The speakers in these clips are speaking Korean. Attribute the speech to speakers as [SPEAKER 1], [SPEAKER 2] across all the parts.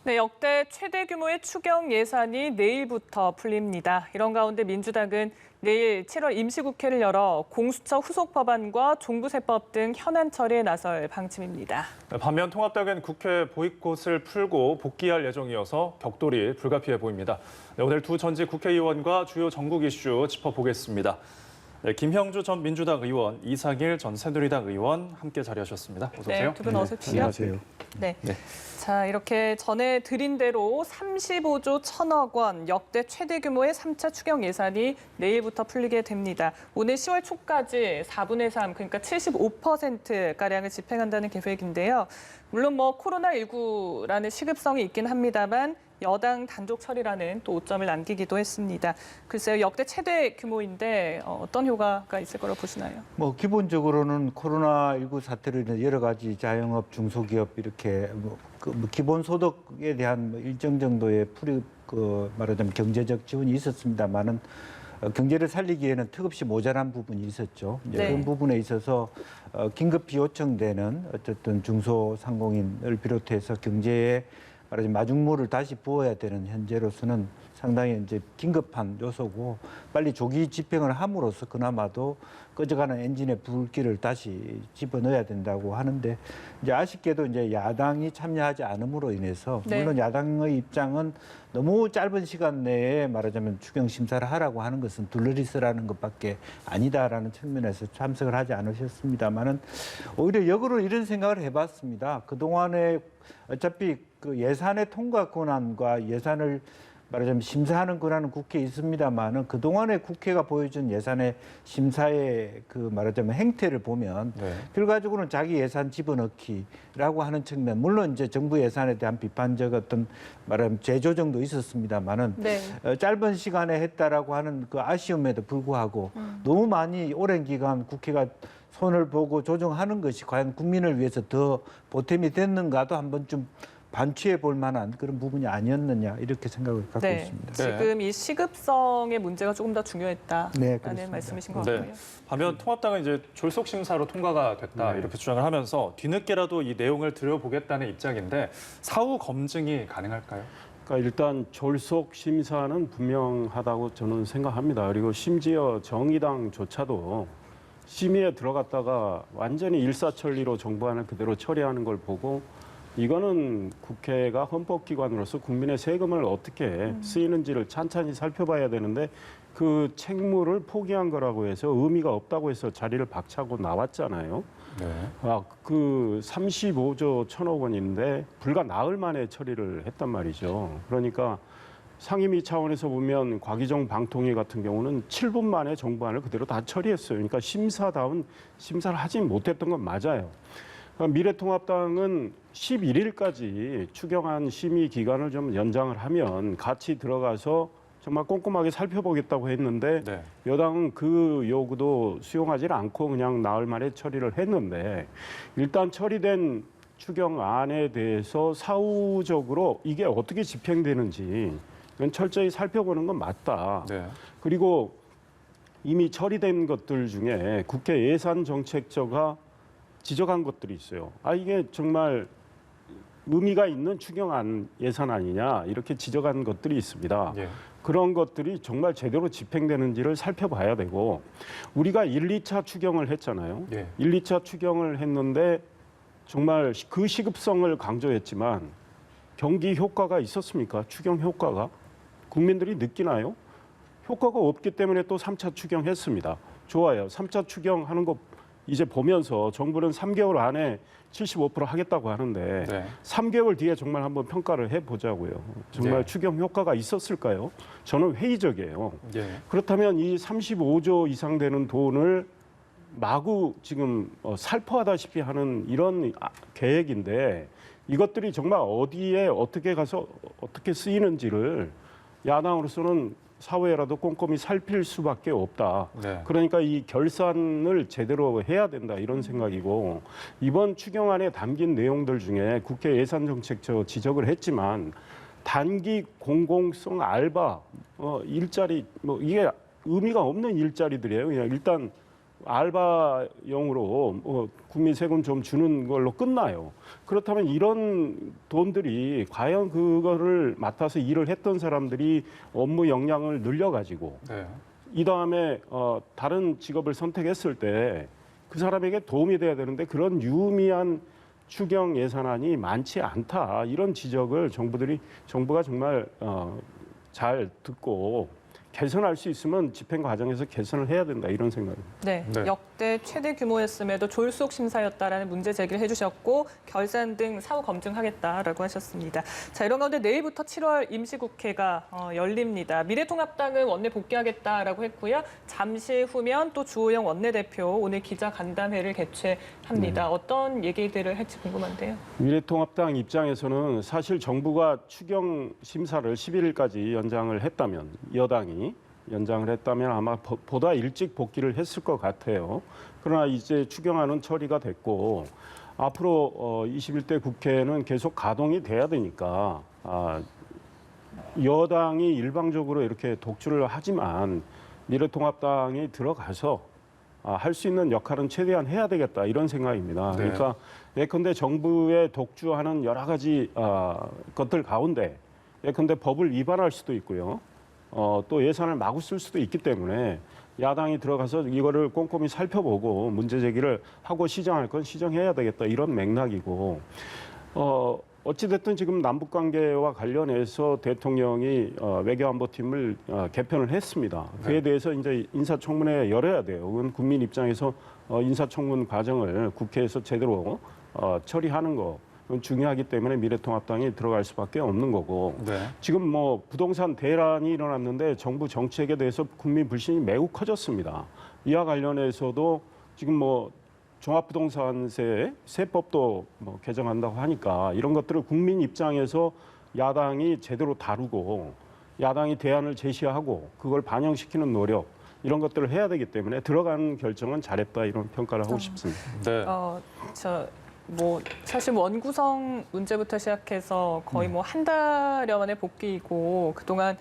[SPEAKER 1] 네, 역대 최대 규모의 추경 예산이 내일부터 풀립니다. 이런 가운데 민주당은 내일 7월 임시국회를 열어 공수처 후속 법안과 종부세법 등 현안 처리에 나설 방침입니다.
[SPEAKER 2] 반면 통합당은 국회 보이콧을 풀고 복귀할 예정이어서 격돌이 불가피해 보입니다. 오늘 두 전직 국회의원과 주요 전국 이슈 짚어보겠습니다. 김형주 전 민주당 의원, 이상일 전 새누리당 의원 함께 자리하셨습니다. 어서 오세요.
[SPEAKER 1] 네, 두 분 어서 오십시오.
[SPEAKER 3] 안녕하세요.
[SPEAKER 1] 네. 자, 이렇게 전해드린 대로 35조 1천억 원 역대 최대 규모의 3차 추경 예산이 내일부터 풀리게 됩니다. 오늘 10월 초까지 4분의 3, 그러니까 75%가량을 집행한다는 계획인데요. 물론 코로나19라는 시급성이 있긴 합니다만 여당 단독 처리라는 또 오점을 남기기도 했습니다. 글쎄요, 역대 최대 규모인데 어떤 효과가 있을 거라고 보시나요?
[SPEAKER 3] 기본적으로는 코로나19 사태로 인해 여러 가지 자영업, 중소기업 이렇게 기본 소득에 대한 일정 정도의 말하자면 경제적 지원이 있었습니다만은 경제를 살리기에는 턱없이 모자란 부분이 있었죠.
[SPEAKER 1] 네.
[SPEAKER 3] 그런 부분에 있어서 긴급히 요청되는 어쨌든 중소상공인을 비롯해서 경제에 말하자면 마중물을 다시 부어야 되는 현재로서는 상당히 이제 긴급한 요소고 빨리 조기 집행을 함으로써 그나마도 꺼져가는 엔진의 불길을 다시 집어넣어야 된다고 하는데 이제 아쉽게도 이제 야당이 참여하지 않음으로 인해서 물론 야당의 입장은 너무 짧은 시간 내에 말하자면 추경 심사를 하라고 하는 것은 둘러리스라는 것밖에 아니다라는 측면에서 참석을 하지 않으셨습니다만은 오히려 역으로 이런 생각을 해봤습니다. 그동안에 어차피 그 예산의 통과 권한과 예산을 말하자면 심사하는 권한은 국회에 있습니다만은 그동안에 국회가 보여준 예산의 심사의 말하자면 행태를 보면 결과적으로는 자기 예산 집어넣기라고 하는 측면, 물론 이제 정부 예산에 대한 비판적 말하자면 재조정도 있었습니다만은 짧은 시간에 했다라고 하는 그 아쉬움에도 불구하고 너무 많이 오랜 기간 국회가 손을 보고 조정하는 것이 과연 국민을 위해서 더 보탬이 됐는가도 한번 좀 반추해 볼 만한 그런 부분이 아니었느냐 이렇게 생각을 갖고 있습니다.
[SPEAKER 1] 지금 이 시급성의 문제가 조금 더 중요했다라는 말씀이신 것 같고요.
[SPEAKER 2] 반면 통합당은 이제 졸속 심사로 통과가 됐다 이렇게 주장을 하면서 뒤늦게라도 이 내용을 들여보겠다는 입장인데 사후 검증이 가능할까요?
[SPEAKER 4] 그러니까 일단 졸속 심사는 분명하다고 저는 생각합니다. 그리고 심지어 정의당조차도 심의에 들어갔다가 완전히 일사천리로 정부안을 그대로 처리하는 걸 보고 이거는 국회가 헌법기관으로서 국민의 세금을 어떻게 쓰이는지를 찬찬히 살펴봐야 되는데 그 책무를 포기한 거라고 해서 의미가 없다고 해서 자리를 박차고 나왔잖아요. 그 35조 1천억 원인데 불과 나흘 만에 처리를 했단 말이죠. 그러니까 상임위 차원에서 보면 곽의정 방통위 같은 경우는 7분 만에 정부안을 그대로 다 처리했어요. 그러니까 심사다운 심사를 하지 못했던 건 맞아요. 미래통합당은 11일까지 추경안 심의 기간을 좀 연장을 하면 같이 들어가서 정말 꼼꼼하게 살펴보겠다고 했는데 여당은 그 요구도 수용하지 않고 그냥 나흘 만에 처리를 했는데 일단 처리된 추경안에 대해서 사후적으로 이게 어떻게 집행되는지 이건 철저히 살펴보는 건 맞다. 그리고 이미 처리된 것들 중에 국회 예산정책처가 지적한 것들이 있어요. 이게 정말 의미가 있는 추경안 예산 아니냐 이렇게 지적한 것들이 있습니다. 그런 것들이 정말 제대로 집행되는지를 살펴봐야 되고 우리가 1, 2차 추경을 했잖아요. 1, 2차 추경을 했는데 정말 그 시급성을 강조했지만 경기 효과가 있었습니까? 추경 효과가? 국민들이 느끼나요? 효과가 없기 때문에 또 3차 추경했습니다. 좋아요. 3차 추경하는 거 이제 보면서 정부는 3개월 안에 75% 하겠다고 하는데 3개월 뒤에 정말 한번 평가를 해보자고요. 정말 추경 효과가 있었을까요? 저는 회의적이에요. 그렇다면 이 35조 이상 되는 돈을 마구 지금 살포하다시피 하는 이런 계획인데 이것들이 정말 어디에 어떻게 가서 어떻게 쓰이는지를 야당으로서는 사후에라도 꼼꼼히 살필 수밖에 없다. 그러니까 이 결산을 제대로 해야 된다 이런 생각이고 이번 추경안에 담긴 내용들 중에 국회 예산정책처 지적을 했지만 단기 공공성 알바 일자리 이게 의미가 없는 일자리들이에요. 그냥 일단 알바용으로 국민 세금 좀 주는 걸로 끝나요. 그렇다면 이런 돈들이 과연 그거를 맡아서 일을 했던 사람들이 업무 역량을 늘려가지고
[SPEAKER 2] 네.
[SPEAKER 4] 이 다음에 다른 직업을 선택했을 때 그 사람에게 도움이 돼야 되는데 그런 유의미한 추경 예산안이 많지 않다. 이런 지적을 정부가 정말 잘 듣고 개선할 수 있으면 집행 과정에서 개선을 해야 된다. 이런 생각입니다.
[SPEAKER 1] 네,
[SPEAKER 2] 네.
[SPEAKER 1] 역대 최대 규모였음에도 졸속 심사였다라는 문제 제기를 해주셨고 결산 등 사후 검증하겠다라고 하셨습니다. 자, 이런 가운데 내일부터 7월 임시국회가 열립니다. 미래통합당은 원내 복귀하겠다라고 했고요. 잠시 후면 또 주호영 원내대표 오늘 기자간담회를 개최합니다. 어떤 얘기들을 할지 궁금한데요.
[SPEAKER 4] 미래통합당 입장에서는 사실 정부가 추경 심사를 11일까지 연장을 했다면 여당이 연장을 했다면 아마 보다 일찍 복귀를 했을 것 같아요. 그러나 이제 추경안은 처리가 됐고 앞으로 21대 국회는 계속 가동이 돼야 되니까 여당이 일방적으로 이렇게 독주를 하지만 미래통합당이 들어가서 할 수 있는 역할은 최대한 해야 되겠다 이런 생각입니다.
[SPEAKER 2] 네.
[SPEAKER 4] 그러니까 예컨대 정부의 독주하는 여러 가지 것들 가운데 예컨대 법을 위반할 수도 있고요. 또 예산을 마구 쓸 수도 있기 때문에 야당이 들어가서 이거를 꼼꼼히 살펴보고 문제 제기를 하고 시정할 건 시정해야 되겠다 이런 맥락이고 어찌됐든 지금 남북 관계와 관련해서 대통령이 외교안보팀을 개편을 했습니다. 그에 대해서 이제 인사청문회 열어야 돼요. 그건 국민 입장에서 인사청문 과정을 국회에서 제대로 처리하는 거 중요하기 때문에 미래통합당이 들어갈 수밖에 없는 거고
[SPEAKER 2] 네.
[SPEAKER 4] 지금 뭐 부동산 대란이 일어났는데 정부 정책에 대해서 국민 불신이 매우 커졌습니다. 이와 관련해서도 지금 뭐 종합부동산세 세법도 뭐 개정한다고 하니까 이런 것들을 국민 입장에서 야당이 제대로 다루고 야당이 대안을 제시하고 그걸 반영시키는 노력 이런 것들을 해야 되기 때문에 들어간 결정은 잘했다 이런 평가를 하고 싶습니다.
[SPEAKER 2] 네.
[SPEAKER 1] 사실 원구성 문제부터 시작해서 거의 뭐 한 달여 만에 복귀이고 그동안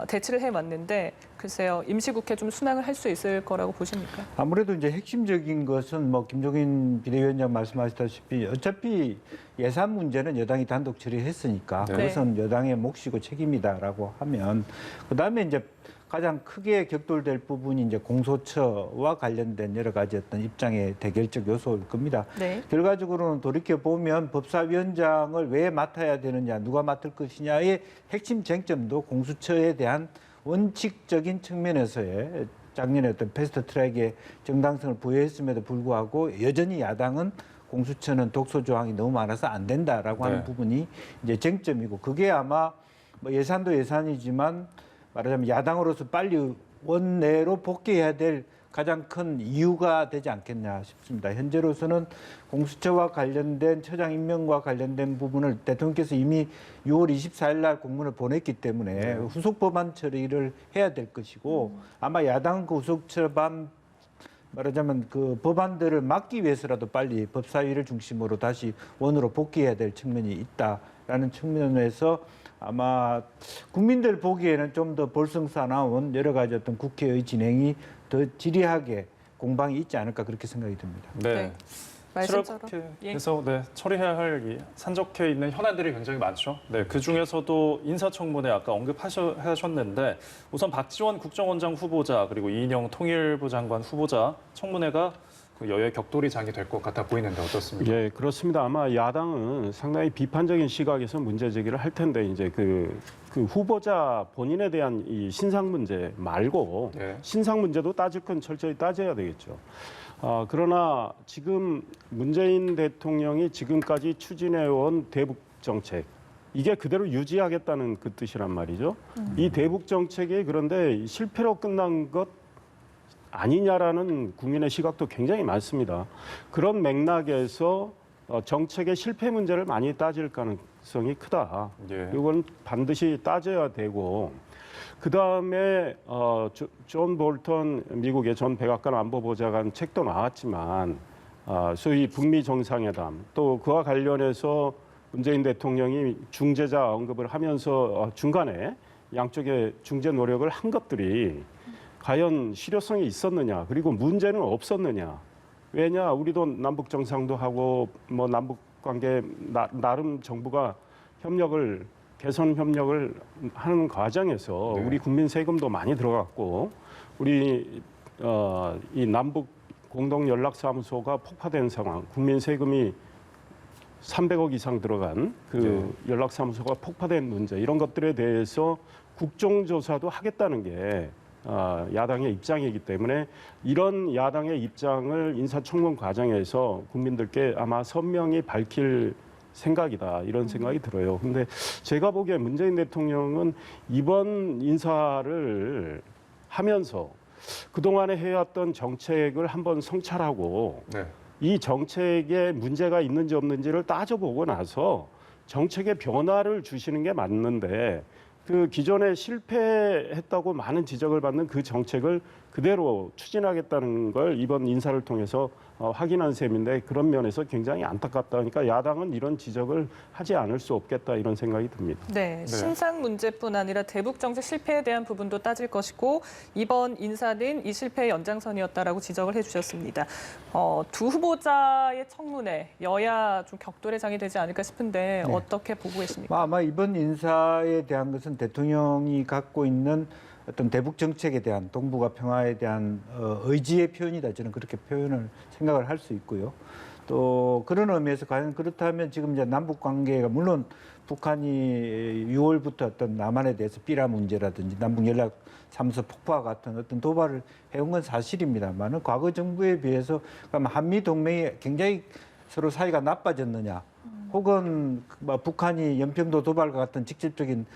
[SPEAKER 1] 대치를 해왔는데 글쎄요 임시국회 좀 순항을 할 수 있을 거라고 보십니까?
[SPEAKER 3] 아무래도 이제 핵심적인 것은 뭐 김종인 비대위원장 말씀하셨다시피 어차피 예산 문제는 여당이 단독 처리했으니까
[SPEAKER 2] 네.
[SPEAKER 3] 그것은 여당의 몫이고 책임이다라고 하면 그다음에 이제 가장 크게 격돌될 부분이 이제 공소처와 관련된 여러 가지 어떤 입장의 대결적 요소일 겁니다.
[SPEAKER 1] 네.
[SPEAKER 3] 결과적으로는 돌이켜 보면 법사위원장을 왜 맡아야 되느냐, 누가 맡을 것이냐의 핵심 쟁점도 공수처에 대한 원칙적인 측면에서의 작년에 어떤 패스트트랙의 정당성을 부여했음에도 불구하고 여전히 야당은 공수처는 독소 조항이 너무 많아서 안 된다라고 하는
[SPEAKER 2] 네.
[SPEAKER 3] 부분이 이제 쟁점이고 그게 아마 뭐 예산도 예산이지만 말하자면 야당으로서 빨리 원내로 복귀해야 될 가장 큰 이유가 되지 않겠냐 싶습니다. 현재로서는 공수처와 관련된 처장 임명과 관련된 부분을 대통령께서 이미 6월 24일 날 공문을 보냈기 때문에 후속 법안 처리를 해야 될 것이고 아마 야당은 그 후속 법안 말하자면 그 법안들을 막기 위해서라도 빨리 법사위를 중심으로 다시 원으로 복귀해야 될 측면이 있다라는 측면에서 아마 국민들 보기에는 좀 더 볼썽사나운 여러 가지 어떤 국회의 진행이 더 지리하게 공방이 있지 않을까 그렇게 생각이 듭니다.
[SPEAKER 2] 네.
[SPEAKER 1] 말씀처럼.
[SPEAKER 2] 그래서 처리해야 할 이 산적해 있는 현안들이 굉장히 많죠. 네, 그 중에서도 인사청문회 아까 언급하셨는데 우선 박지원 국정원장 후보자 그리고 이인영 통일부 장관 후보자 청문회가 그 여야의 격돌이 장이 될 것 같아 보이는데 어떻습니까?
[SPEAKER 4] 예, 그렇습니다. 아마 야당은 상당히 비판적인 시각에서 문제 제기를 할 텐데 이제 그 후보자 본인에 대한 이 신상 문제 말고
[SPEAKER 2] 네.
[SPEAKER 4] 신상 문제도 따질 건 철저히 따져야 되겠죠. 그러나 지금 문재인 대통령이 지금까지 추진해온 대북 정책 이게 그대로 유지하겠다는 그 뜻이란 말이죠. 이 대북 정책이 그런데 실패로 끝난 것 아니냐라는 국민의 시각도 굉장히 많습니다. 그런 맥락에서 정책의 실패 문제를 많이 따질 가능성이 크다.
[SPEAKER 2] 예.
[SPEAKER 4] 이건 반드시 따져야 되고 그다음에 존 볼턴 미국의 전 백악관 안보보좌관 책도 나왔지만 소위 북미 정상회담 또 그와 관련해서 문재인 대통령이 중재자 언급을 하면서 중간에 양쪽의 중재 노력을 한 것들이 과연 실효성이 있었느냐, 그리고 문제는 없었느냐. 왜냐, 우리도 남북 정상도 하고 뭐 남북 관계 나름 정부가 개선 협력을 하는 과정에서
[SPEAKER 2] 네.
[SPEAKER 4] 우리 국민 세금도 많이 들어갔고 우리 이 남북 공동 연락사무소가 폭파된 상황, 국민 세금이 300억 이상 들어간 그 연락사무소가 폭파된 문제, 이런 것들에 대해서 국정조사도 하겠다는 게 야당의 입장이기 때문에 이런 야당의 입장을 인사청문 과정에서 국민들께 아마 선명히 밝힐 생각이다, 이런 생각이 들어요. 근데 제가 보기에 문재인 대통령은 이번 인사를 하면서 그동안에 해왔던 정책을 한번 성찰하고
[SPEAKER 2] 네.
[SPEAKER 4] 이 정책에 문제가 있는지 없는지를 따져보고 나서 정책의 변화를 주시는 게 맞는데, 그 기존에 실패했다고 많은 지적을 받는 그 정책을 그대로 추진하겠다는 걸 이번 인사를 통해서 확인한 셈인데, 그런 면에서 굉장히 안타깝다. 그러니까 야당은 이런 지적을 하지 않을 수 없겠다, 이런 생각이 듭니다.
[SPEAKER 1] 네, 신상 문제뿐 아니라 대북 정책 실패에 대한 부분도 따질 것이고 이번 인사는 이 실패의 연장선이었다라고 지적을 해주셨습니다. 두 후보자의 청문회 여야 좀 격돌의 장이 되지 않을까 싶은데
[SPEAKER 3] 네.
[SPEAKER 1] 어떻게 보고 계십니까?
[SPEAKER 3] 아마 이번 인사에 대한 것은 대통령이 갖고 있는 어떤 대북 정책에 대한, 동북아 평화에 대한 의지의 표현이다. 저는 그렇게 생각을 할 수 있고요. 또 그런 의미에서 과연 그렇다면 지금 이제 남북 관계가, 물론 북한이 6월부터 어떤 남한에 대해서 삐라 문제라든지 남북 연락 사무소 폭파 같은 어떤 도발을 해온 건 사실입니다만은 과거 정부에 비해서 한미 동맹이 굉장히 서로 사이가 나빠졌느냐, 혹은 북한이 연평도 도발과 같은 직접적인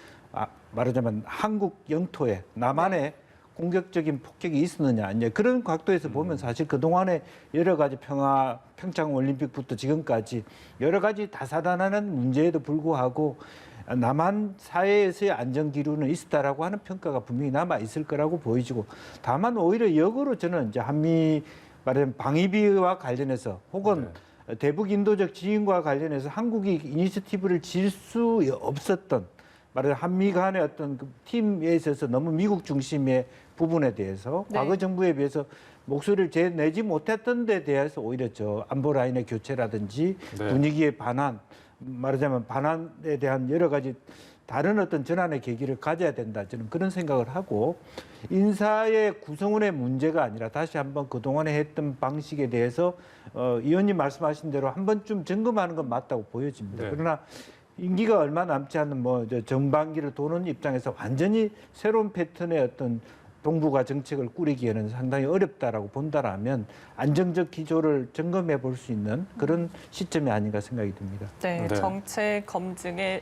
[SPEAKER 3] 말하자면 한국 영토에 남한에 공격적인 폭격이 있었느냐, 이제 그런 각도에서 보면 사실 그동안에 여러 가지 평창 올림픽부터 지금까지 여러 가지 다사다난한 문제에도 불구하고 남한 사회에서의 안정 기류는 있었다라고 하는 평가가 분명히 남아 있을 거라고 보여지고, 다만 오히려 역으로 저는 이제 한미 말하자면 방위비와 관련해서 혹은 대북 인도적 지원과 관련해서 한국이 이니셔티브를 질 수 없었던, 말하자면 한미 간의 어떤 그 팀에 있어서 너무 미국 중심의 부분에 대해서 과거 정부에 비해서 목소리를 내지 못했던 데 대해서 오히려 안보 라인의 교체라든지 분위기의 반환, 말하자면 반환에 대한 여러 가지 다른 어떤 전환의 계기를 가져야 된다. 저는 그런 생각을 하고, 인사의 구성원의 문제가 아니라 다시 한번 그동안에 했던 방식에 대해서 의원님 말씀하신 대로 한 번쯤 점검하는 건 맞다고 보여집니다. 그러나 임기가 얼마 남지 않은 전반기를 도는 입장에서 완전히 새로운 패턴의 어떤 동북아 정책을 꾸리기에는 상당히 어렵다라고 본다라면 안정적 기조를 점검해 볼 수 있는 그런 시점이 아닌가 생각이 듭니다.
[SPEAKER 1] 네, 정책 검증의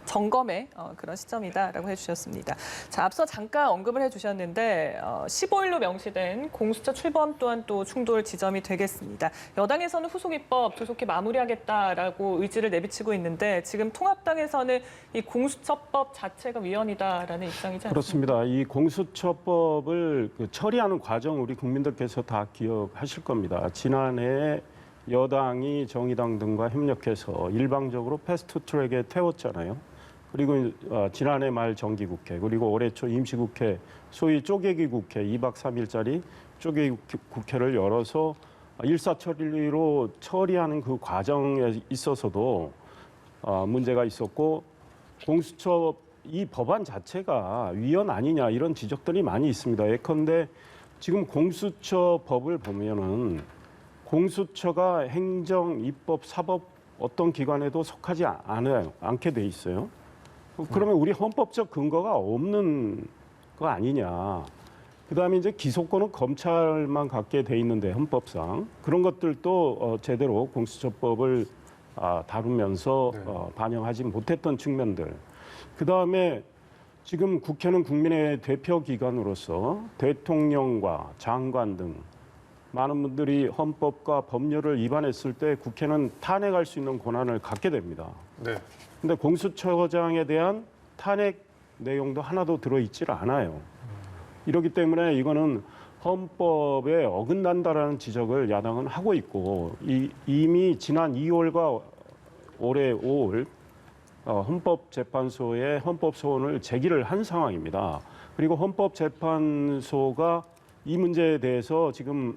[SPEAKER 1] 점검의 그런 시점이다라고 해주셨습니다. 자, 앞서 잠깐 언급을 해주셨는데 15일로 명시된 공수처 출범 또한 또 충돌 지점이 되겠습니다. 여당에서는 후속 입법 조속히 마무리하겠다라고 의지를 내비치고 있는데 지금 통합당에서는 이 공수처법 자체가 위헌이다라는 입장이지 않습니까?
[SPEAKER 4] 그렇습니다. 이 공수처법을 처리하는 과정 우리 국민들께서 다 기억하실 겁니다. 지난해 여당이 정의당 등과 협력해서 일방적으로 패스트트랙에 태웠잖아요. 그리고 지난해 말 정기국회, 그리고 올해 초 임시국회, 소위 쪼개기 국회, 2박 3일짜리 쪼개기 국회를 열어서 일사천리로 처리하는 그 과정에 있어서도 문제가 있었고, 공수처 이 법안 자체가 위헌 아니냐, 이런 지적들이 많이 있습니다. 예컨대 지금 공수처법을 보면은 공수처가 행정, 입법, 사법 어떤 기관에도 속하지 않게 돼 있어요. 그러면 우리 헌법적 근거가 없는 거 아니냐. 그다음에 이제 기소권은 검찰만 갖게 돼 있는데 헌법상 그런 것들도 제대로 공수처법을 다루면서 반영하지 못했던 측면들. 그다음에 지금 국회는 국민의 대표 기관으로서 대통령과 장관 등 많은 분들이 헌법과 법률을 위반했을 때 국회는 탄핵할 수 있는 권한을 갖게 됩니다. 근데 공수처장에 대한 탄핵 내용도 하나도 들어있질 않아요. 이렇기 때문에 이거는 헌법에 어긋난다라는 지적을 야당은 하고 있고, 이미 지난 2월과 올해 5월 헌법재판소에 헌법 소원을 제기를 한 상황입니다. 그리고 헌법재판소가 이 문제에 대해서 지금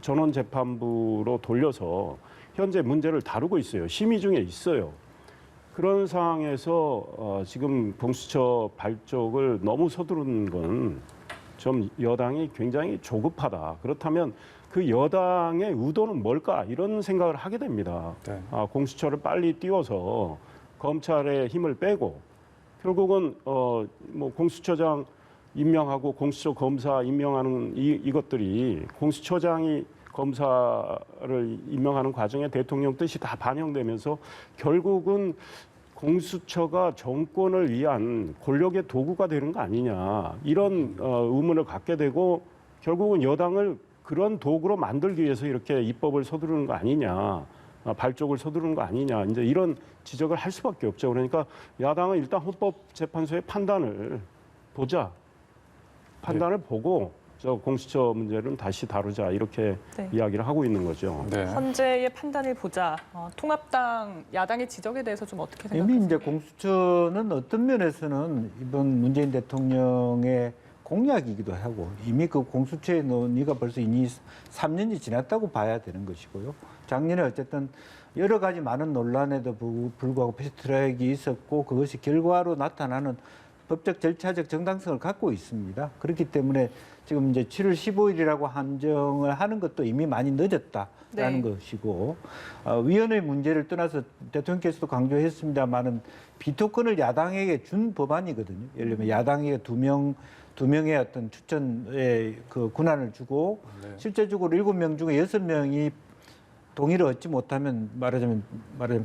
[SPEAKER 4] 전원재판부로 돌려서 현재 문제를 다루고 있어요. 심의 중에 있어요. 그런 상황에서 지금 공수처 발족을 너무 서두른 건 좀 여당이 굉장히 조급하다. 그렇다면 그 여당의 의도는 뭘까? 이런 생각을 하게 됩니다.
[SPEAKER 2] 네.
[SPEAKER 4] 공수처를 빨리 띄워서 검찰의 힘을 빼고 결국은 뭐 공수처장 임명하고 공수처 검사 임명하는 이것들이 공수처장이 검사를 임명하는 과정에 대통령 뜻이 다 반영되면서 결국은 공수처가 정권을 위한 권력의 도구가 되는 거 아니냐 이런 의문을 갖게 되고 결국은 여당을 그런 도구로 만들기 위해서 이렇게 입법을 서두르는 거 아니냐 발족을 서두르는 거 아니냐 이제 이런 지적을 할 수밖에 없죠. 그러니까 야당은 일단 헌법재판소의 판단을 보자. 판단을 보고 저 공수처 문제는 다시 다루자 이렇게
[SPEAKER 1] 네.
[SPEAKER 4] 이야기를 하고 있는 거죠.
[SPEAKER 2] 네.
[SPEAKER 1] 헌재의 판단을 보자. 통합당 야당의 지적에 대해서 좀 어떻게
[SPEAKER 3] 이미
[SPEAKER 1] 생각하세요?
[SPEAKER 3] 이제 공수처는 어떤 면에서는 이번 문재인 대통령의 공약이기도 하고 이미 그 공수처의 논의가 벌써 이미 3년이 지났다고 봐야 되는 것이고요. 작년에 어쨌든 여러 가지 많은 논란에도 불구하고 패스트트랙이 있었고 그것이 결과로 나타나는 법적 절차적 정당성을 갖고 있습니다. 그렇기 때문에 지금 이제 7월 15일이라고 한정을 하는 것도 이미 많이 늦었다라는
[SPEAKER 1] 네.
[SPEAKER 3] 것이고 위헌의 문제를 떠나서 대통령께서도 강조했습니다만은 비토권을 야당에게 준 법안이거든요. 예를 들면 야당에게 두 명의 어떤 추천의 그 권한을 주고
[SPEAKER 2] 네.
[SPEAKER 3] 실제적으로 7명 중에 6명이 동의를 얻지 못하면 말하자면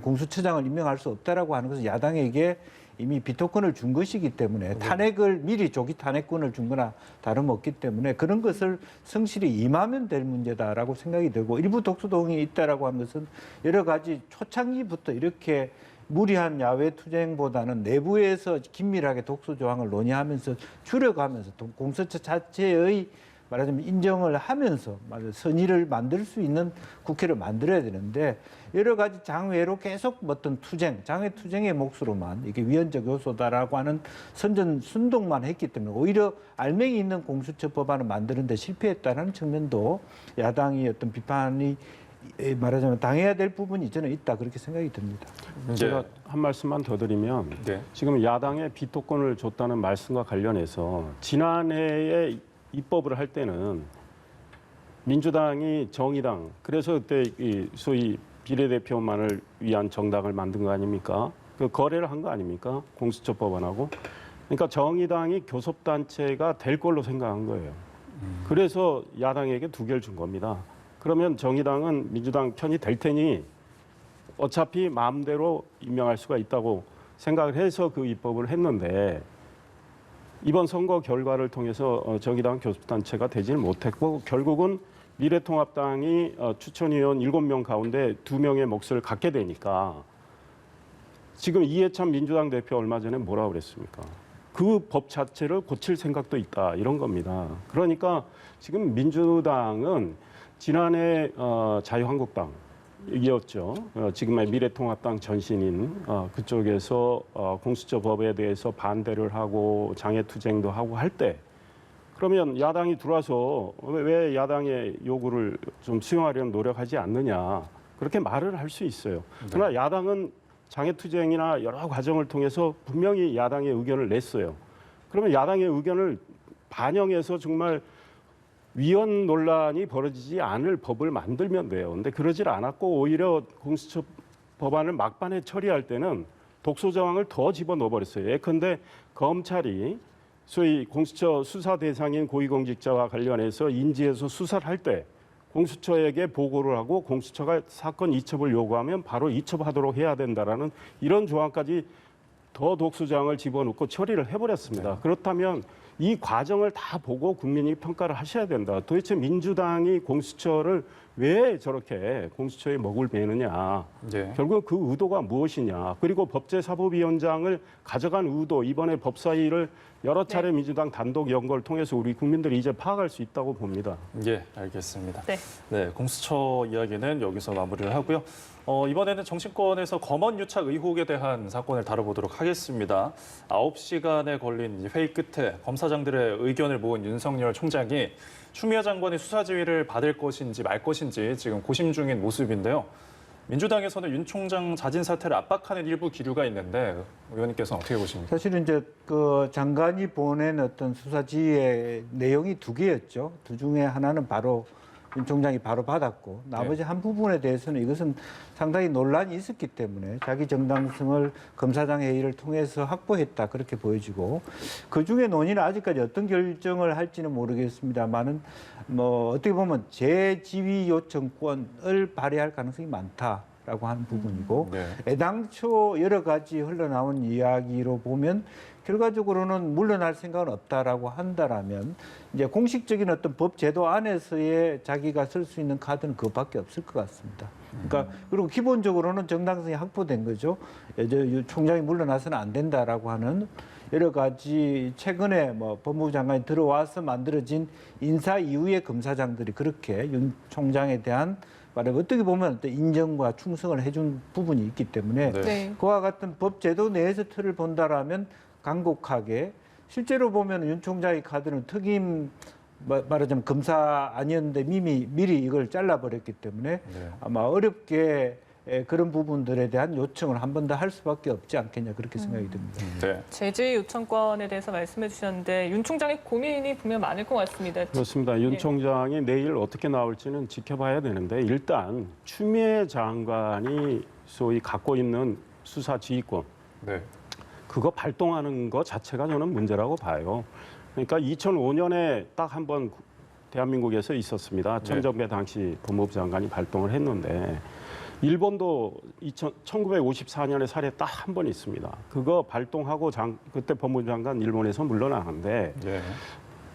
[SPEAKER 3] 공수처장을 임명할 수 없다라고 하는 것은 야당에게 이미 비토권을 준 것이기 때문에 탄핵을 미리 조기 탄핵권을 준 거나 다름없기 때문에 그런 것을 성실히 임하면 될 문제다라고 생각이 되고 일부 독소동이 있다라고 하는 것은 여러 가지 초창기부터 이렇게 무리한 야외 투쟁보다는 내부에서 긴밀하게 독소 조항을 논의하면서 줄여가면서 공수처 자체의 말하자면 인정을 하면서 선의를 만들 수 있는 국회를 만들어야 되는데 여러 가지 장외로 계속 어떤 장외 투쟁의 몫으로만 이게 위헌적 요소다라고 하는 순동만 했기 때문에 오히려 알맹이 있는 공수처 법안을 만드는 데 실패했다는 측면도 야당이 어떤 비판이 말하자면 당해야 될 부분이 저는 있다 그렇게 생각이 듭니다.
[SPEAKER 4] 제가 한 말씀만 더 드리면
[SPEAKER 2] 네.
[SPEAKER 4] 지금 야당에 비토권을 줬다는 말씀과 관련해서 지난해에 입법을 할 때는 민주당이 정의당 그래서 그때 이 소위 비례대표만을 위한 정당을 만든 거 아닙니까? 그 거래를 한 거 아닙니까? 공수처 법안하고. 그러니까 정의당이 교섭단체가 될 걸로 생각한 거예요. 그래서 야당에게 2개를 준 겁니다. 그러면 정의당은 민주당 편이 될 테니 어차피 마음대로 임명할 수가 있다고 생각을 해서 그 입법을 했는데 이번 선거 결과를 통해서 정의당 교섭단체가 되지는 못했고 결국은 미래통합당이 추천위원 7명 가운데 2명의 몫을 갖게 되니까 지금 이해찬 민주당 대표 얼마 전에 뭐라고 그랬습니까? 그 법 자체를 고칠 생각도 있다 이런 겁니다. 그러니까 지금 민주당은 지난해 자유한국당 이었죠. 지금의 미래통합당 전신인 그쪽에서 공수처 법에 대해서 반대를 하고 장애투쟁도 하고 할 때 그러면 야당이 들어와서 왜 야당의 요구를 좀 수용하려는 노력하지 않느냐 그렇게 말을 할 수 있어요. 그러나 야당은 장애투쟁이나 여러 과정을 통해서 분명히 야당의 의견을 냈어요. 그러면 야당의 의견을 반영해서 정말 위헌 논란이 벌어지지 않을 법을 만들면 돼요. 근데 그러질 않았고 오히려 공수처 법안을 막판에 처리할 때는 독소 조항을 더 집어넣어 버렸어요. 예컨대 검찰이 소위 공수처 수사 대상인 고위공직자와 관련해서 인지해서 수사를 할 때 공수처에게 보고를 하고 공수처가 사건 이첩을 요구하면 바로 이첩하도록 해야 된다라는 이런 조항까지 더 독소 조항을 집어넣고 처리를 해버렸습니다. 그렇다면 이 과정을 다 보고 국민이 평가를 하셔야 된다. 도대체 민주당이 공수처를 왜 저렇게 공수처에 먹을 매느냐.
[SPEAKER 2] 예.
[SPEAKER 4] 결국 그 의도가 무엇이냐. 그리고 법제사법위원장을 가져간 의도, 이번에 법사위를 여러 차례 민주당 단독 연구를 통해서 우리 국민들이 이제 파악할 수 있다고 봅니다.
[SPEAKER 2] 예, 알겠습니다.
[SPEAKER 1] 네.
[SPEAKER 2] 네, 공수처 이야기는 여기서 마무리를 하고요. 이번에는 정치권에서 검언 유착 의혹에 대한 사건을 다뤄보도록 하겠습니다. 9시간에 걸린 회의 끝에 검사장들의 의견을 모은 윤석열 총장이 추미애 장관의 수사 지휘를 받을 것인지 말 것인지 지금 고심 중인 모습인데요. 민주당에서는 윤 총장 자진 사퇴를 압박하는 일부 기류가 있는데 의원님께서는 어떻게 보십니까?
[SPEAKER 3] 사실은 이제 그 장관이 보낸 어떤 수사 지휘의 내용이 두 개였죠. 두 중에 하나는 바로 윤 총장이 바로 받았고 나머지 한 부분에 대해서는 이것은 상당히 논란이 있었기 때문에 자기 정당성을 검사장 회의를 통해서 확보했다 그렇게 보여지고 그 중에 논의는 아직까지 어떤 결정을 할지는 모르겠습니다만은 뭐 어떻게 보면 재지휘 요청권을 발휘할 가능성이 많다라고 하는 부분이고
[SPEAKER 2] 네.
[SPEAKER 3] 애당초 여러 가지 흘러나온 이야기로 보면 결과적으로는 물러날 생각은 없다라고 한다라면 이제 공식적인 어떤 법 제도 안에서의 자기가 쓸 수 있는 카드는 그것밖에 없을 것 같습니다. 그러니까 그리고 기본적으로는 정당성이 확보된 거죠. 이제 총장이 물러나서는 안 된다라고 하는 여러 가지 최근에 뭐 법무부 장관이 들어와서 만들어진 인사 이후의 검사장들이 그렇게 윤 총장에 대한 말하면 어떻게 보면 또 인정과 충성을 해준 부분이 있기 때문에
[SPEAKER 2] 네.
[SPEAKER 1] 네.
[SPEAKER 3] 그와 같은 법 제도 내에서 틀을 본다라면 강곡하게 실제로 보면 윤 총장의 카드는 특임 말하자면 검사 아니었는데 미리 이걸 잘라버렸기 때문에
[SPEAKER 2] 네.
[SPEAKER 3] 아마 어렵게 그런 부분들에 대한 요청을 한 번 더 할 수밖에 없지 않겠냐 그렇게 생각이 듭니다.
[SPEAKER 2] 네.
[SPEAKER 1] 제지 요청권에 대해서 말씀해 주셨는데 윤 총장의 고민이 분명 많을 것 같습니다.
[SPEAKER 4] 그렇습니다. 윤
[SPEAKER 1] 예.
[SPEAKER 4] 총장이 내일 어떻게 나올지는 지켜봐야 되는데 일단 추미애 장관이 소위 갖고 있는 수사 지휘권
[SPEAKER 2] 네.
[SPEAKER 4] 그거 발동하는 것 자체가 저는 문제라고 봐요. 그러니까 2005년에 딱 한 번 대한민국에서 있었습니다.
[SPEAKER 2] 네.
[SPEAKER 4] 천정배 당시 법무부 장관이 발동을 했는데 일본도 1954년에 사례 딱 한 번 있습니다. 그거 발동하고 그때 법무부 장관 일본에서 물러나는데
[SPEAKER 2] 예.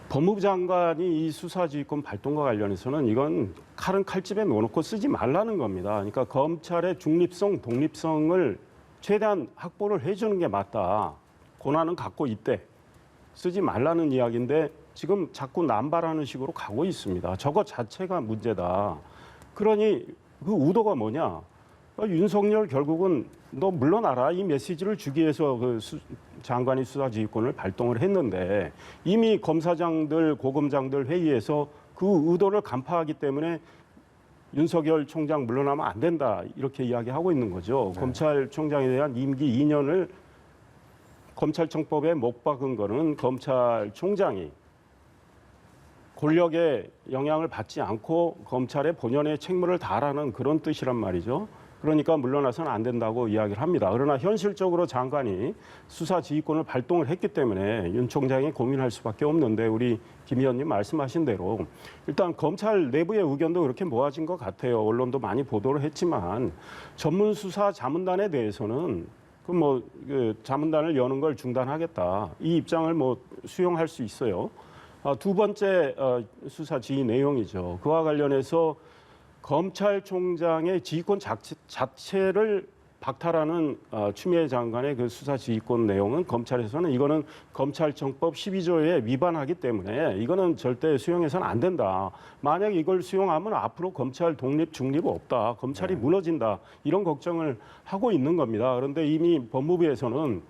[SPEAKER 4] 법무부 장관이 이 수사지휘권 발동과 관련해서는 이건 칼은 칼집에 넣어놓고 쓰지 말라는 겁니다. 그러니까 검찰의 중립성, 독립성을 최대한 확보를 해주는 게 맞다. 권한은 갖고 있대. 쓰지 말라는 이야기인데 지금 자꾸 남발하는 식으로 가고 있습니다. 저거 자체가 문제다. 그러니 그 의도가 뭐냐? 윤석열 결국은 너 물러나라 이 메시지를 주기 위해서 그 장관이 수사지휘권을 발동을 했는데 이미 검사장들, 고검장들 회의에서 그 의도를 간파하기 때문에 윤석열 총장 물러나면 안 된다 이렇게 이야기하고 있는 거죠.
[SPEAKER 2] 네.
[SPEAKER 4] 검찰총장에 대한 임기 2년을 검찰청법에 못 박은 거는 검찰총장이 권력의 영향을 받지 않고 검찰의 본연의 책무를 다하라는 그런 뜻이란 말이죠. 그러니까 물러나서는 안 된다고 이야기를 합니다. 그러나 현실적으로 장관이 수사 지휘권을 발동을 했기 때문에 윤 총장이 고민할 수밖에 없는데 우리 김 의원님 말씀하신 대로 일단 검찰 내부의 의견도 그렇게 모아진 것 같아요. 언론도 많이 보도를 했지만 전문 수사 자문단에 대해서는 그 자문단을 여는 걸 중단하겠다. 이 입장을 수용할 수 있어요. 두 번째 수사 지휘 내용이죠. 그와 관련해서 검찰총장의 지휘권 자체를 박탈하는 추미애 장관의 그 수사 지휘권 내용은 검찰에서는 이거는 검찰청법 12조에 위반하기 때문에 이거는 절대 수용해서는 안 된다. 만약 이걸 수용하면 앞으로 검찰 독립 중립 없다. 검찰이 무너진다. 이런 걱정을 하고 있는 겁니다. 그런데 이미 법무부에서는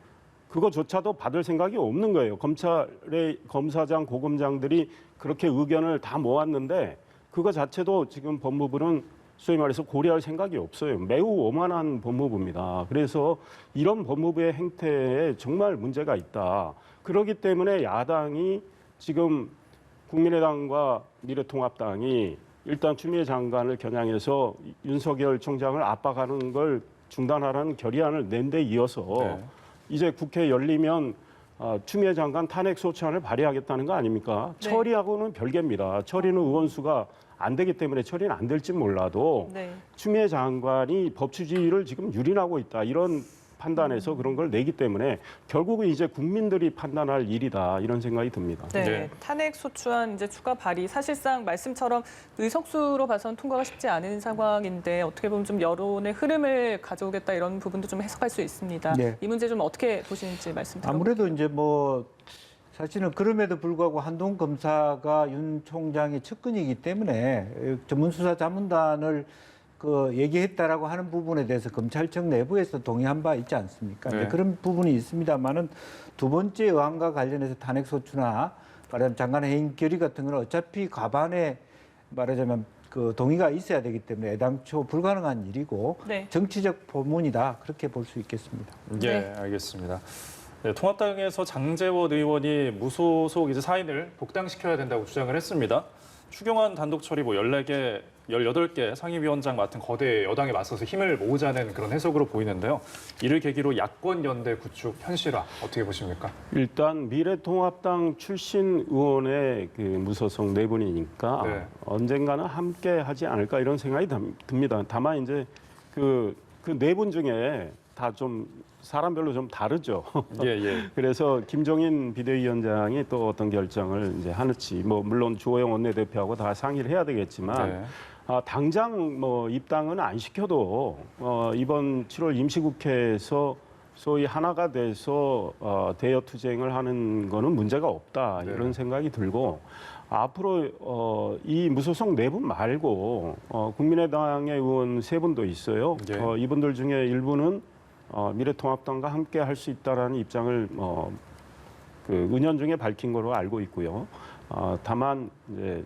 [SPEAKER 4] 그거조차도 받을 생각이 없는 거예요. 검찰의 검사장, 고검장들이 그렇게 의견을 다 모았는데 그거 자체도 지금 법무부는 소위 말해서 고려할 생각이 없어요. 매우 오만한 법무부입니다. 그래서 이런 법무부의 행태에 정말 문제가 있다. 그렇기 때문에 야당이 지금 국민의당과 미래통합당이 일단 추미애 장관을 겨냥해서 윤석열 총장을 압박하는 걸 중단하라는 결의안을 낸 데 이어서
[SPEAKER 2] 네.
[SPEAKER 4] 이제 국회 열리면 추미애 장관 탄핵 소추안을 발의하겠다는 거 아닙니까?
[SPEAKER 1] 네.
[SPEAKER 4] 처리하고는 별개입니다. 처리는 의원 수가 안 되기 때문에 처리는 안 될지 몰라도
[SPEAKER 1] 네.
[SPEAKER 4] 추미애 장관이 법치주의를 지금 유린하고 있다. 이런 판단해서 그런 걸 내기 때문에 결국은 이제 국민들이 판단할 일이다 이런 생각이 듭니다.
[SPEAKER 1] 네,
[SPEAKER 2] 네.
[SPEAKER 1] 탄핵 소추안 이제 추가 발의 사실상 말씀처럼 의석수로 봐서는 통과가 쉽지 않은 상황인데 어떻게 보면 좀 여론의 흐름을 가져오겠다 이런 부분도 좀 해석할 수 있습니다.
[SPEAKER 3] 네.
[SPEAKER 1] 이 문제 좀 어떻게 보시는지 말씀 드려볼게요.
[SPEAKER 3] 아무래도 이제 뭐 사실은 그럼에도 불구하고 한동 검사가 윤 총장의 측근이기 때문에 전문수사자문단을 얘기했다라고 하는 부분에 대해서 검찰청 내부에서 동의한 바 있지 않습니까?
[SPEAKER 2] 네.
[SPEAKER 3] 그런 부분이 있습니다만은 두 번째 의안과 관련해서 탄핵소추나 말하자면 장관 해임 결의 같은 거는 어차피 과반에 말하자면 동의가 있어야 되기 때문에 애당초 불가능한 일이고
[SPEAKER 1] 네.
[SPEAKER 3] 정치적 포문이다 그렇게 볼 수 있겠습니다.
[SPEAKER 2] 예, 알겠습니다. 네, 통합당에서 장제원 의원이 무소속 이제 사인을 복당시켜야 된다고 주장을 했습니다. 추경안 단독 처리 14개, 18개 상임위원장 맡은 거대 여당에 맞서서 힘을 모으자는 그런 해석으로 보이는데요. 이를 계기로 야권 연대 구축 현실화 어떻게 보십니까?
[SPEAKER 4] 일단 미래통합당 출신 의원의 그 무소속 네 분이니까
[SPEAKER 2] 네.
[SPEAKER 4] 언젠가는 함께 하지 않을까 이런 생각이 듭니다. 다만 이제 그 네 분 중에 다 좀 사람별로 좀 다르죠.
[SPEAKER 2] 예.
[SPEAKER 4] 그래서 김종인 비대위원장이 또 어떤 결정을 이제 하는지 뭐 물론 주호영 원내대표하고 다 상의를 해야 되겠지만
[SPEAKER 2] 네.
[SPEAKER 4] 당장 뭐 입당은 안 시켜도 이번 7월 임시국회에서 소위 하나가 돼서 대여 투쟁을 하는 거는 문제가 없다
[SPEAKER 2] 네.
[SPEAKER 4] 이런 생각이 들고 앞으로 이 무소속 네 분 말고 국민의당의 의원 세 분도 있어요.
[SPEAKER 2] 예.
[SPEAKER 4] 이분들 중에 일부는 미래통합당과 함께 할 수 있다라는 입장을 은연중에 밝힌 거로 알고 있고요. 다만 이제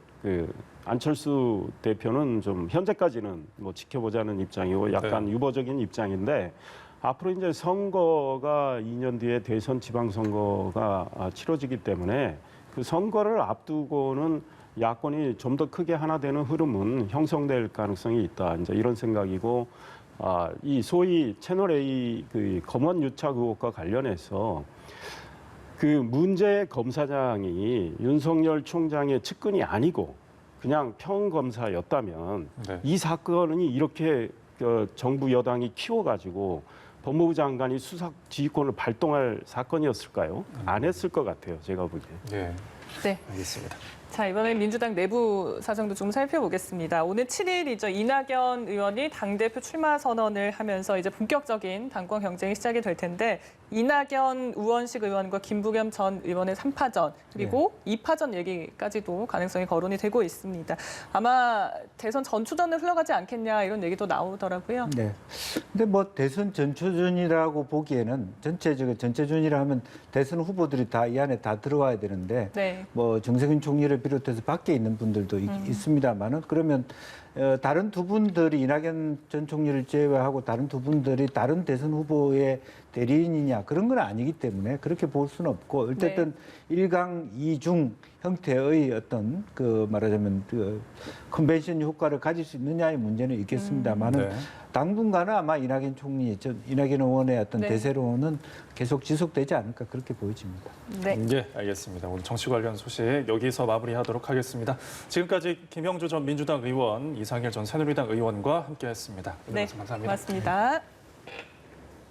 [SPEAKER 4] 안철수 대표는 좀 현재까지는 뭐 지켜보자는 입장이고 약간
[SPEAKER 2] 네.
[SPEAKER 4] 유보적인 입장인데 앞으로 이제 선거가 2년 뒤에 대선 지방선거가 치러지기 때문에 그 선거를 앞두고는 야권이 좀 더 크게 하나 되는 흐름은 형성될 가능성이 있다. 이제 이런 생각이고 이 소위 채널 A 그 검언 유착 의혹과 관련해서 그 문제 검사장이 윤석열 총장의 측근이 아니고 그냥 평검사였다면
[SPEAKER 2] 네.
[SPEAKER 4] 이 사건이 이렇게 정부 여당이 키워가지고 법무부 장관이 수사 지휘권을 발동할 사건이었을까요? 안 했을 것 같아요. 제가 보기에.
[SPEAKER 2] 예,
[SPEAKER 1] 네.
[SPEAKER 2] 알겠습니다.
[SPEAKER 1] 자, 이번엔 민주당 내부 사정도 좀 살펴보겠습니다. 오늘 7일이죠. 이낙연 의원이 당대표 출마 선언을 하면서 이제 본격적인 당권 경쟁이 시작이 될 텐데 이낙연 우원식 의원과 김부겸 전 의원의 3파전 그리고 2파전 얘기까지도 가능성이 거론이 되고 있습니다. 아마 대선 전초전을 흘러가지 않겠냐 이런 얘기도 나오더라고요.
[SPEAKER 3] 네. 근데 뭐 대선 전초전이라고 보기에는 전체전이라 하면 대선 후보들이 다 이 안에 다 들어와야 되는데
[SPEAKER 1] 네.
[SPEAKER 3] 뭐 정세균 총리를 비롯해서 밖에 있는 분들도 있습니다만은 그러면 다른 두 분들이 이낙연 전 총리를 제외하고 다른 두 분들이 다른 대선 후보의 대리인이냐 그런 건 아니기 때문에 그렇게 볼 수는 없고 어쨌든 일강 이중 형태의 어떤 말하자면 컨벤션 효과를 가질 수 있느냐의 문제는 있겠습니다만은
[SPEAKER 2] 네.
[SPEAKER 3] 당분간은 아마 이낙연 의원의 어떤
[SPEAKER 1] 네.
[SPEAKER 3] 대세로는 계속 지속되지 않을까 그렇게 보여집니다.
[SPEAKER 1] 네.
[SPEAKER 2] 예, 알겠습니다. 오늘 정치 관련 소식 여기서 마무리하도록 하겠습니다. 지금까지 김형주 전 민주당 의원, 이상일 전 새누리당 의원과 함께했습니다. 오늘
[SPEAKER 1] 네.
[SPEAKER 2] 말씀 감사합니다.
[SPEAKER 1] 고맙습니다.